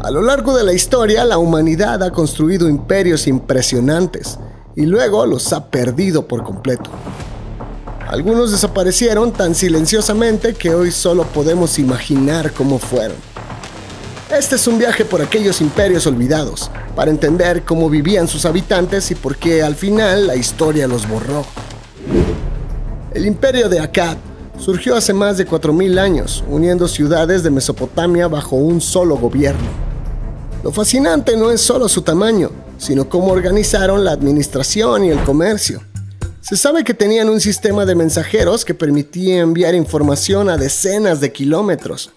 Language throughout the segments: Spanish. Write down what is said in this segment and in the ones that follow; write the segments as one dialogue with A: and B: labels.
A: A lo largo de la historia, la humanidad ha construido imperios impresionantes y luego los ha perdido por completo. Algunos desaparecieron tan silenciosamente que hoy solo podemos imaginar cómo fueron. Este es un viaje por aquellos imperios olvidados, para entender cómo vivían sus habitantes y por qué al final la historia los borró. El imperio de Akkad surgió hace más de 4000 años, uniendo ciudades de Mesopotamia bajo un solo gobierno. Lo fascinante no es solo su tamaño, sino cómo organizaron la administración y el comercio. Se sabe que tenían un sistema de mensajeros que permitía enviar información a decenas de kilómetros,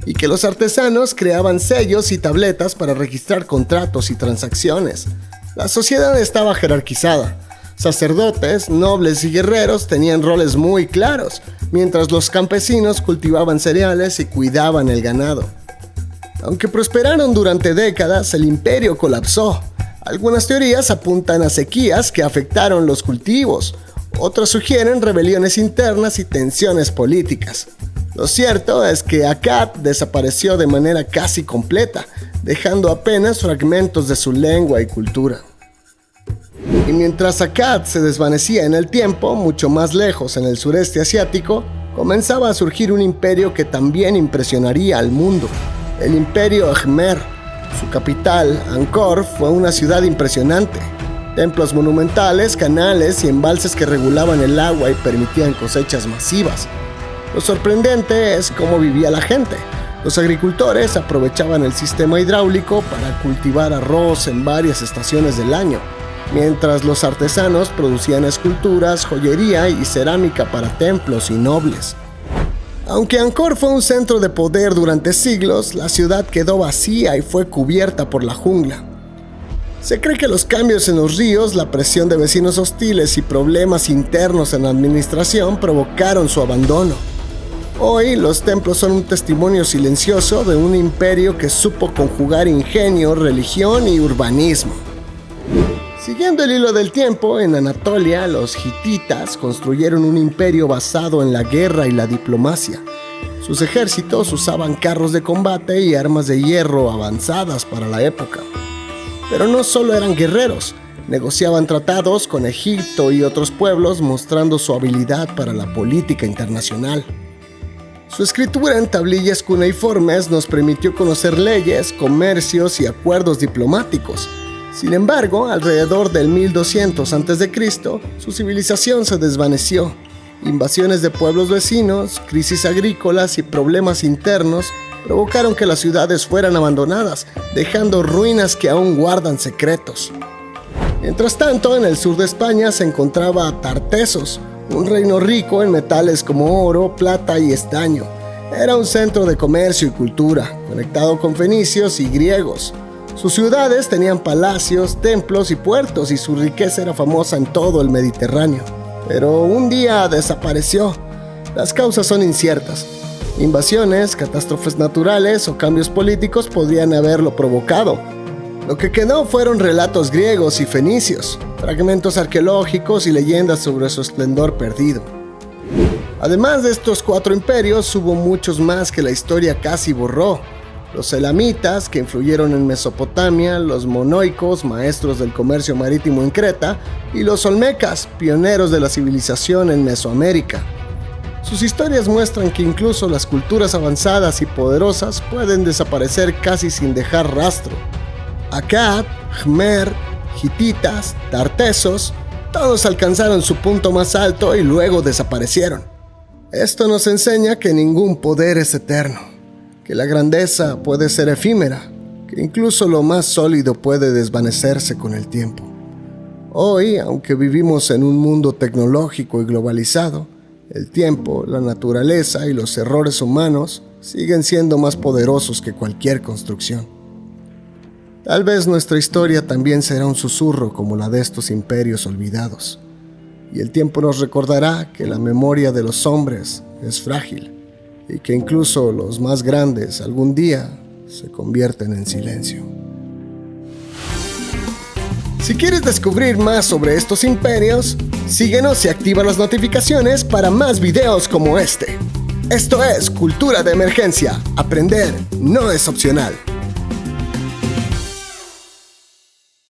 A: y que los artesanos creaban sellos y tabletas para registrar contratos y transacciones. La sociedad estaba jerarquizada. Sacerdotes, nobles y guerreros tenían roles muy claros, mientras los campesinos cultivaban cereales y cuidaban el ganado. Aunque prosperaron durante décadas, el imperio colapsó. Algunas teorías apuntan a sequías que afectaron los cultivos. Otras sugieren rebeliones internas y tensiones políticas. Lo cierto es que Akkad desapareció de manera casi completa, dejando apenas fragmentos de su lengua y cultura. Y mientras Akkad se desvanecía en el tiempo, mucho más lejos en el sureste asiático, comenzaba a surgir un imperio que también impresionaría al mundo, el Imperio Khmer. Su capital, Angkor, fue una ciudad impresionante. Templos monumentales, canales y embalses que regulaban el agua y permitían cosechas masivas. Lo sorprendente es cómo vivía la gente. Los agricultores aprovechaban el sistema hidráulico para cultivar arroz en varias estaciones del año, mientras los artesanos producían esculturas, joyería y cerámica para templos y nobles. Aunque Angkor fue un centro de poder durante siglos, la ciudad quedó vacía y fue cubierta por la jungla. Se cree que los cambios en los ríos, la presión de vecinos hostiles y problemas internos en la administración provocaron su abandono. Hoy, los templos son un testimonio silencioso de un imperio que supo conjugar ingenio, religión y urbanismo. Siguiendo el hilo del tiempo, en Anatolia, los hititas construyeron un imperio basado en la guerra y la diplomacia. Sus ejércitos usaban carros de combate y armas de hierro avanzadas para la época. Pero no solo eran guerreros, negociaban tratados con Egipto y otros pueblos, mostrando su habilidad para la política internacional. Su escritura en tablillas cuneiformes nos permitió conocer leyes, comercios y acuerdos diplomáticos. Sin embargo, alrededor del 1200 a.C., su civilización se desvaneció. Invasiones de pueblos vecinos, crisis agrícolas y problemas internos provocaron que las ciudades fueran abandonadas, dejando ruinas que aún guardan secretos. Mientras tanto, en el sur de España se encontraba Tartessos, un reino rico en metales como oro, plata y estaño. Era un centro de comercio y cultura, conectado con fenicios y griegos. Sus ciudades tenían palacios, templos y puertos, y su riqueza era famosa en todo el Mediterráneo. Pero un día desapareció. Las causas son inciertas. Invasiones, catástrofes naturales o cambios políticos podrían haberlo provocado. Lo que quedó fueron relatos griegos y fenicios, fragmentos arqueológicos y leyendas sobre su esplendor perdido. Además de estos 4 imperios, hubo muchos más que la historia casi borró. Los elamitas, que influyeron en Mesopotamia, los monoicos, maestros del comercio marítimo en Creta, y los olmecas, pioneros de la civilización en Mesoamérica. Sus historias muestran que incluso las culturas avanzadas y poderosas pueden desaparecer casi sin dejar rastro. Akkad, Khmer, hititas, Tartessos, todos alcanzaron su punto más alto y luego desaparecieron. Esto nos enseña que ningún poder es eterno, que la grandeza puede ser efímera, que incluso lo más sólido puede desvanecerse con el tiempo. Hoy, aunque vivimos en un mundo tecnológico y globalizado, el tiempo, la naturaleza y los errores humanos siguen siendo más poderosos que cualquier construcción. Tal vez nuestra historia también será un susurro como la de estos imperios olvidados, y el tiempo nos recordará que la memoria de los hombres es frágil y que incluso los más grandes algún día se convierten en silencio. Si quieres descubrir más sobre estos imperios, síguenos y activa las notificaciones para más videos como este. Esto es Cultura de Emergencia. Aprender no es opcional.